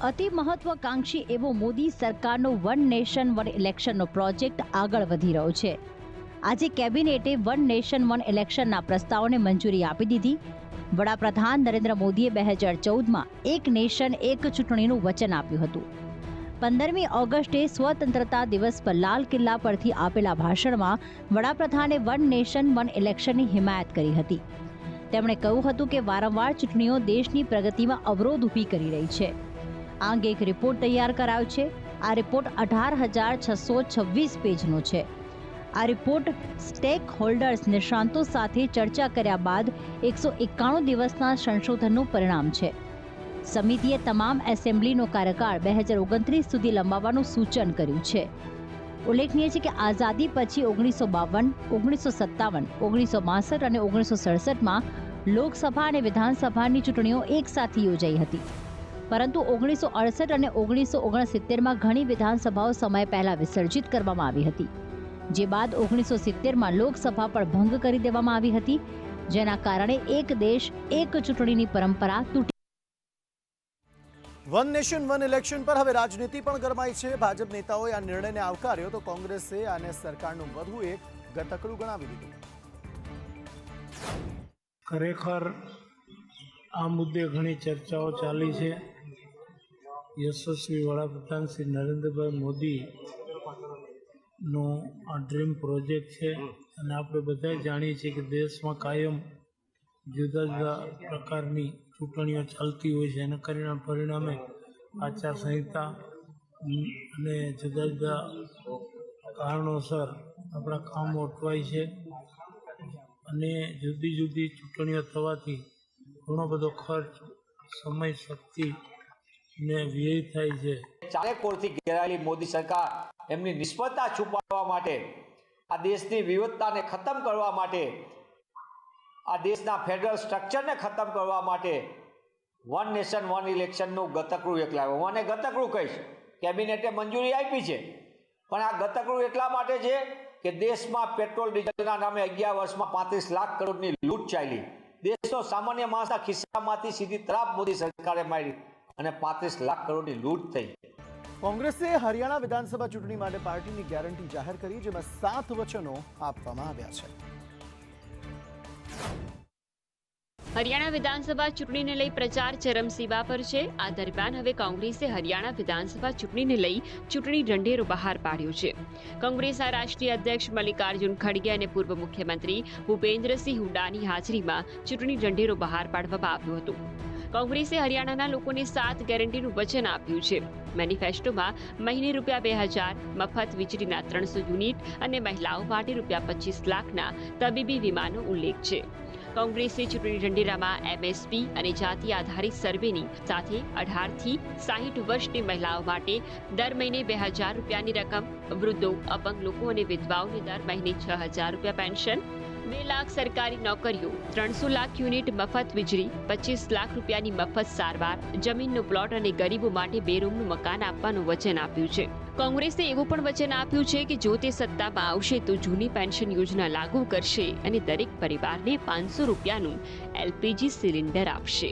અતિ મહત્વકાંક્ષી એવો મોદી સરકારનો વન નેશન વન ઇલેક્શનનો પ્રોજેક્ટ આગળ વધી રહ્યો છે। આજે કેબિનેટે વન નેશન વન ઇલેક્શનના પ્રસ્તાવને મંજૂરી આપી દીધી। વડાપ્રધાન નરેન્દ્ર મોદીએ 2014માં એક નેશન એક ચૂંટણીનું વચન આપ્યું હતું। 15મી ઓગસ્ટે સ્વતંત્રતા દિવસ પર લાલ કિલ્લા પરથી આપેલા ભાષણમાં વડાપ્રધાને વન નેશન વન ઇલેક્શનની હિમાયત કરી હતી। તેમણે કહ્યું હતું કે વારંવાર ચૂંટણીઓ દેશની પ્રગતિમાં અવરોધ ઊભી કરી રહી છે। આ અંગે એક રિપોર્ટ તૈયાર કરાયો છે। આ રિપોર્ટ 18,626 પેજનો છે। આ રિપોર્ટ સ્ટેક હોલ્ડર્સ નિષ્ણાંતો સાથે ચર્ચા કર્યા બાદ 191 દિવસના સંશોધનનું પરિણામ છે। સમિતિએ તમામ એસેમ્બલીનો કાર્યકાળ 2029 સુધી લંબાવવાનું સૂચન કર્યું છે। ઉલ્લેખનીય છે કે આઝાદી પછી 1952, 1957, 1962 અને 1967માં લોકસભા અને વિધાનસભાની ચૂંટણીઓ એકસાથે યોજાઈ હતી, પરંતુ 1968 અને 1969માં ઘણી વિધાનસભાઓ સમય પહેલા વિસર્જિત કરવામાં આવી હતી, જે બાદ 1970માં લોકસભા પર ભંગ કરી દેવામાં આવી હતી, જેના કારણે એક દેશ એક ચૂંટણીની પરંપરા તૂટી। વન નેશન વન ઇલેક્શન પર હવે રાજનીતિ પણ ગરમાઈ છે। ભાજપ નેતાઓએ આ નિર્ણયને આવકાર્યો તો કોંગ્રેસે આને સરકારનું વધુ એક ગતકડું ગણાવી દીધું। ખરેખર આ મુદ્દે ઘણી ચર્ચાઓ ચાલી છે। યશસ્વી વડાપ્રધાન શ્રી નરેન્દ્રભાઈ મોદીનો આ ડ્રીમ પ્રોજેક્ટ છે અને આપણે બધા જાણીએ છીએ કે દેશમાં કાયમ જુદા જુદા પ્રકારની ચૂંટણીઓ ચાલતી હોય છે, એના પરિણામે આચારસંહિતા અને જુદા જુદા કારણોસર આપણા કામ અટવાય છે અને જુદી જુદી ચૂંટણીઓ થવાથી ઘણો બધો ખર્ચ, સમય, શક્તિ ને વ્યય થાય છે। ચારેકોરથી ઘેરાયેલી મોદી સરકાર એમની નિષ્ફળતા છુપાવવા માટે, આ દેશની વિવિધતાને ખતમ કરવા માટે, આ દેશના ફેડરલ સ્ટ્રક્ચરને ખતમ કરવા માટે વન નેશન વન ઇલેક્શનનું ગતકડું એક લાવ્યો। હું આને ગતકડું કહીશ। કેબિનેટે મંજૂરી આપી છે, પણ આ ગતકડું એટલા માટે છે કે દેશમાં પેટ્રોલ ડીઝલના નામે 11 વર્ષમાં 35 લાખ કરોડની લૂંટ ચાલી। દેશનો સામાન્ય માણસના ખિસ્સામાંથી સીધી તરાપ મોદી સરકારે મારી અને 35 લાખ કરોડની લૂંટ થઈ। કોંગ્રેસે હરિયાણા વિધાનસભા ચૂંટણી માટે પાર્ટીની ગેરંટી જાહેર કરી, જેમાં 7 વચનો આપવામાં આવ્યા છે। હરિયાણા વિધાનસભા ચૂંટણીને લઈ પ્રચાર ચરમસીમા પર છે। આ દરમિયાન હવે કોંગ્રેસે હરિયાણા વિધાનસભા ચૂંટણીને લઈ ચૂંટણી ઢંઢેરો બહાર પાડ્યો છે। કોંગ્રેસના રાષ્ટ્રીય અધ્યક્ષ મલ્લિકાર્જુન ખડગે અને પૂર્વ મુખ્યમંત્રી ભૂપેન્દ્રસિંહ હુડ્ડાની હાજરીમાં ચૂંટણી ઢંઢેરો બહાર પાડવામાં આવ્યો હતો। કોંગ્રેસે હરિયાણાના લોકોને 7 ગેરંટીનું વચન આપ્યું છે। મેનિફેસ્ટોમાં મહિને ₹2,000, મફત વીજળીના 300 યુનિટ અને મહિલાઓ માટે ₹25 લાખના તબીબી વીમાનો ઉલ્લેખ છે। કોંગ્રેસે ચૂંટણી ઢંઢેરામાં MSP અને જાતિ આધારિત સર્વેની સાથે 18 થી 60 વર્ષની મહિલાઓ માટે દર મહિને ₹2,000ની રકમ, વૃદ્ધો, અપંગ લોકો અને વિધવાઓને દર મહિને ₹6,000 પેન્શન, 2 લાખ સરકારી નોકરીઓ, 300 લાખ યુનિટ મફત વીજળી, ₹25 લાખ મફત સારવાર, જમીનનો પ્લોટ અને ગરીબો માટે 2 રૂમનું મકાન આપવાનું વચન આપ્યું છે। કોંગ્રેસે એવું પણ વચન આપ્યું છે કે જો તે સત્તામાં આવશે તો જૂની પેન્શન યોજના લાગુ કરશે અને દરેક પરિવારને ₹500નું LPG સિલિન્ડર આપશે।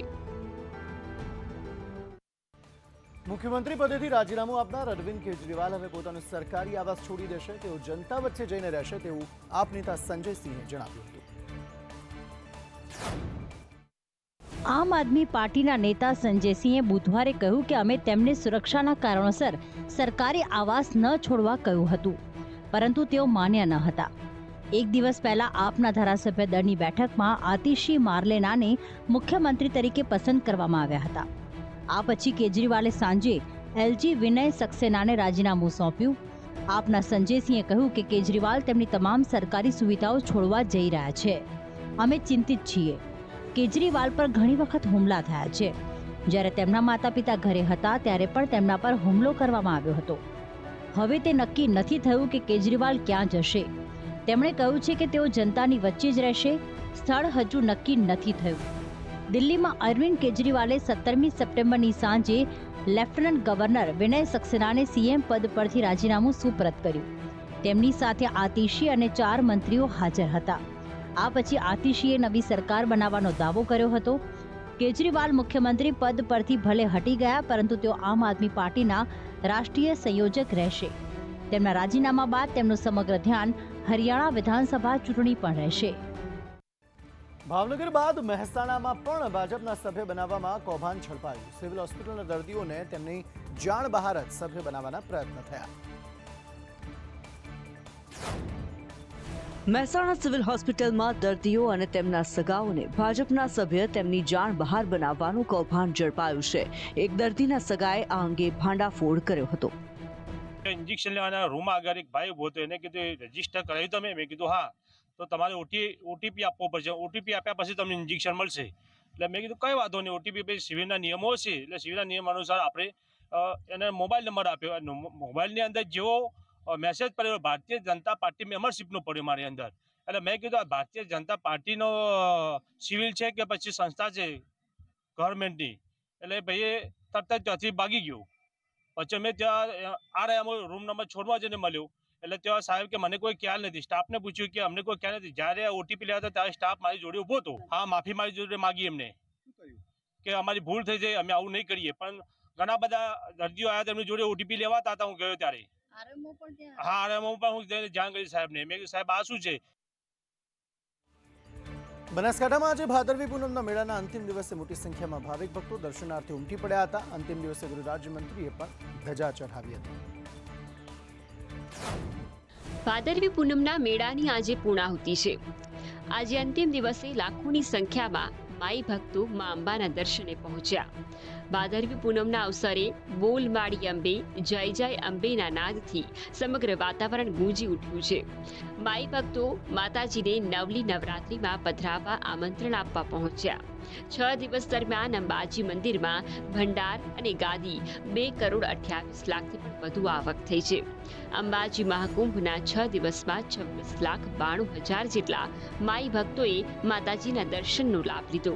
મુખ્યમંત્રી પદેથી રાજીનામું આપનાર અરવિંદ કેજરીવાલ હવે પોતાનું સરકારી આવાસ છોડી દેશે। તેઓ જનતા વચ્ચે જઈને રહેશે તેવું આપ નેતા સંજય સિંહે જણાવ્યું હતું। આમ આદમી પાર્ટીના નેતા સંજય સિંહે બુધવારે કહ્યું કે અમે તેમને સુરક્ષાના કારણોસર સરકારી આવાસ ન છોડવા કહ્યું હતું, પરંતુ તેઓ માન્યા ન હતા। એક દિવસ પહેલા આપના ધારાસભ્ય દળની બેઠકમાં આતિશી માર્લેનાને મુખ્યમંત્રી તરીકે પસંદ કરવામાં આવ્યા હતા। આ પછી કેજરીવાલે સાંજે LG વિનય સક્સેનાને રાજીનામું સોંપ્યું। આપના સંજયસિંહે કહ્યું કે કેજરીવાલ તેમની તમામ સરકારી સુવિધાઓ છોડવા જઈ રહ્યા છે। અમે ચિંતિત છીએ। કેજરીવાલ પર ઘણી વખત હુમલા થયા છે। જ્યારે તેમના માતા પિતા ઘરે હતા ત્યારે પણ તેમના પર હુમલો કરવામાં આવ્યો હતો। હવે તે નક્કી નથી થયું કે કેજરીવાલ ક્યાં જશે। તેમણે કહ્યું છે કે તેઓ જનતાની વચ્ચે જ રહેશે। સ્થળ હજુ નક્કી નથી થયું। દિલ્હીમાં અરવિંદ કેજરીવાલે 17મી સપ્ટેમ્બરની સાંજે લેફ્ટનન્ટ ગવર્નર વિનય સક્સેનાને CM પદ પરથી રાજીનામું સુપરત કર્યું। તેમની સાથે આતિશી અને 4 મંત્રીઓ હાજર હતા। આ પછી આતિશીએ નવી સરકાર બનાવવાનો દાવો કર્યો હતો। કેજરીવાલ મુખ્યમંત્રી પદ પરથી ભલે હટી ગયા, પરંતુ તેઓ આમ આદમી પાર્ટીના રાષ્ટ્રીય સંયોજક રહેશે. તેમના રાજીનામા બાદ તેમનું સમગ્ર ધ્યાન હરિયાણા વિધાનસભા ચૂંટણી પણ રહેશે. ભાવનગર બાદ મહેસાણામાં પણ ભાજપના સભ્ય બનાવવામાં કૌભાંડ ઝડપાયું. સિવિલ હોસ્પિટલના દર્દીઓને તેમની જાણ બહાર જ સભ્ય બનાવવાના પ્રયત્ન થયા. મહેસાણા સિવિલ હોસ્પિટલમાં દર્દીઓ અને તેમના સગાઓને ભાજપના સભ્ય તેમની જાણ બહાર બનાવવાનું કૌભાંડ ઝડપાયું છે. એક દર્દીના સગાએ આ અંગે ભાંડાફોડ કર્યો હતો. ઇન્જેક્શન લેવાના રૂમ આગળ એક ભાઈ ઉભો હતો, એને કીધું રજીસ્ટર કરાવ્યું તમે? મેં કીધું હા. તો તમારે ઓટીપી આપવો પડશે, ઓટીપી આપ્યા પછી તમને ઇન્જેક્શન મળશે. એટલે મેં કીધું કંઈ વાંધો નહીં, ઓટીપી પછી સિવિલના નિયમો છે, એટલે સિવિલના નિયમ અનુસાર આપણે એને મોબાઈલ નંબર આપ્યો. મોબાઈલની અંદર જેવો મેસેજ પડ્યો ભારતીય જનતા પાર્ટી મેમ્બરશીપનો પડ્યો મારી અંદર. એટલે મેં કીધું આ ભારતીય જનતા પાર્ટીનો સિવિલ છે કે પછી સંસ્થા છે ગવર્મેન્ટની? એટલે ભાઈએ તરત જ ત્યાંથી ભાગી ગયો. પછી મેં ત્યાં રૂમ નંબર છોડવા જઈને મળ્યો. એટલે ત્યાં સાહેબ કે મને કોઈ ખ્યાલ નથી. સ્ટાફને પૂછ્યું કે અમને કોઈ ખ્યાલ નથી. જ્યારે ઓટીપી લેવા હતા ત્યારે સ્ટાફ મારી જોડે ઊભો હતો. હા, માફી મારી જોડે માગી એમને કે અમારી ભૂલ થઈ જાય, અમે આવું નહીં કરીએ. પણ ઘણા બધા દર્દીઓ આવ્યા, તેમની જોડે ઓટીપી લેવાતા હતા. હું ગયો ત્યારે હા, આરએમઓ પણ હું જાણ કરી સાહેબને. મેં કીધું સાહેબ આ શું છે? બનાસકાંઠામાં આજે ભાદરવી પૂનમના મેળાના અંતિમ દિવસે મોટી સંખ્યામાં ભાવિક ભક્તો દર્શનાર્થે ઉમટી પડ્યા હતા. અંતિમ દિવસે ગૃહ રાજ્યમંત્રીએ પણ ધજા ચઢાવી હતી. ભાદરવી પૂનમના મેળાની આજે પૂર્ણાહુતિ છે. આજે અંતિમ દિવસે લાખોની સંખ્યામાં માઈ ભક્તો મા અંબાના દર્શને પહોંચ્યા. ભાદરવી પૂનમના અવસરે બોલ માડી અંબે, જય જય અંબેના નાદથી સમગ્ર વાતાવરણ ગૂંજી ઉઠ્યું છે. માઈ ભક્તો માતાજીને નવલી નવરાત્રિમાં પધરાવવા આમંત્રણ આપવા પહોંચ્યા. 6 દિવસ દરમિયાન અંબાજી મંદિરમાં ભંડાર અને ગાદી 2,28,00,000થી પણ વધુ આવક થઈ છે. અંબાજી મહાકુંભના 6 દિવસમાં 26,92,000 જેટલા માઈ ભક્તોએ માતાજીના દર્શનનો લાભ લીધો.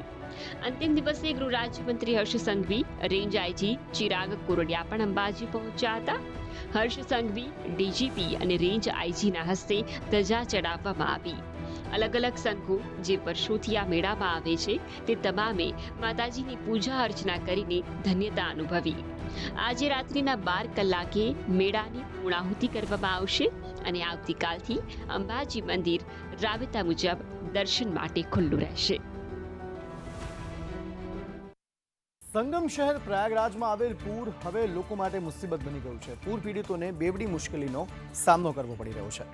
અંતિમ દિવસે ગૃહ રાજ્યમંત્રી હર્ષ સંઘવી, રેન્જ આઈજી ચિરાગ કોરડિયા પણ અંબાજી પહોંચ્યા હતા. હર્ષ સંઘવી, ડીજીપી અને રેન્જ આઈજીના હસ્તે ધજા ચડાવવામાં આવી. અલગ અલગ સંઘો જે વર્ષોથી આ મેળામાં આવે છે તે તમામે માતાજીની પૂજા અર્ચના કરીને ધન્યતા અનુભવી. આજે રાત્રિના 12 કલાકે મેળાની પૂર્ણાહુતિ કરવામાં આવશે અને આવતીકાલથી અંબાજી મંદિર રાબેતા મુજબ દર્શન માટે ખુલ્લું રહેશે. સંગમ શહેર પ્રયાગરાજમાં આવેલ પૂર હવે લોકો માટે મુસીબત બની ગયું છે. પૂર પીડિતોને બેવડી મુશ્કેલીનો સામનો કરવો પડી રહ્યો છે.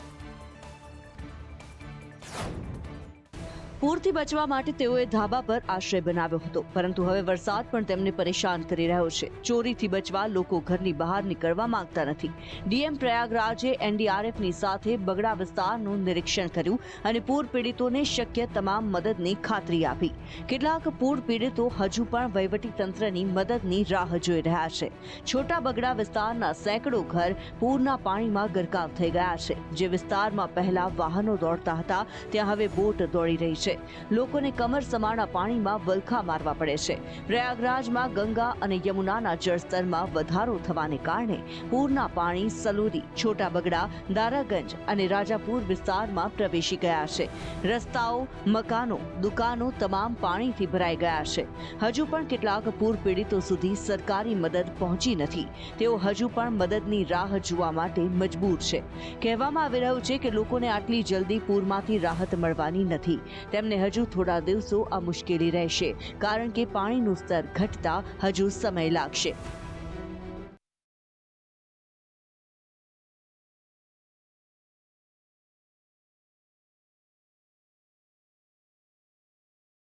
પૂરથી બચવા માટે તેઓએ ધાબા પર આશ્રય બનાવ્યો હતો, પરંતુ હવે વરસાદ પણ તેમને પરેશાન કરી રહ્યો છે. ચોરીથી બચવા લોકો ઘરની બહાર નીકળવા માંગતા નથી. ડીએમ પ્રયાગરાજે એનડીઆરએફની સાથે બગડા વિસ્તારનું નિરીક્ષણ કર્યું અને પૂર પીડિતોને શક્ય તમામ મદદની ખાતરી આપી. કેટલાક પૂર પીડિતો હજુ પણ વહીવટી તંત્રની મદદની રાહ જોઈ રહ્યા છે. છોટા બગડા વિસ્તારના સેંકડો ઘર પૂરના પાણીમાં ગરકાવ થઈ ગયા છે. જે વિસ્તારમાં પહેલા વાહનો દોડતા હતા ત્યાં હવે બોટ દોડી રહી છે. લોકોને કમર સમાણા પાણીમાં વલખા મારવા પડે છે. પ્રયાગરાજમાં ગંગા અને યમુનાના જળસ્તરમાં વધારો થવાને કારણે પૂરના પાણી સલોદી, છોટા બગડા, દારાગંજ અને રાજાપુર વિસ્તારમાં પ્રવેશી ગયા છે. રસ્તાઓ, મકાનો, દુકાનો તમામ પાણીથી ભરાઈ ગયા છે. હજુ પણ કેટલાક પૂર પીડિતો સુધી સરકારી મદદ પહોંચી નથી. તેઓ હજુ પણ મદદની રાહ જોવા માટે મજબૂર છે. કહેવામાં આવી રહ્યું છે કે લોકોને આટલી જલ્દી પૂરમાંથી રાહત મળવાની નથી. તેમને હજુ થોડા દિવસો આ મુશ્કેલી રહેશે, કારણ કે પાણીનું સ્તર ઘટતા હજુ સમય લાગશે.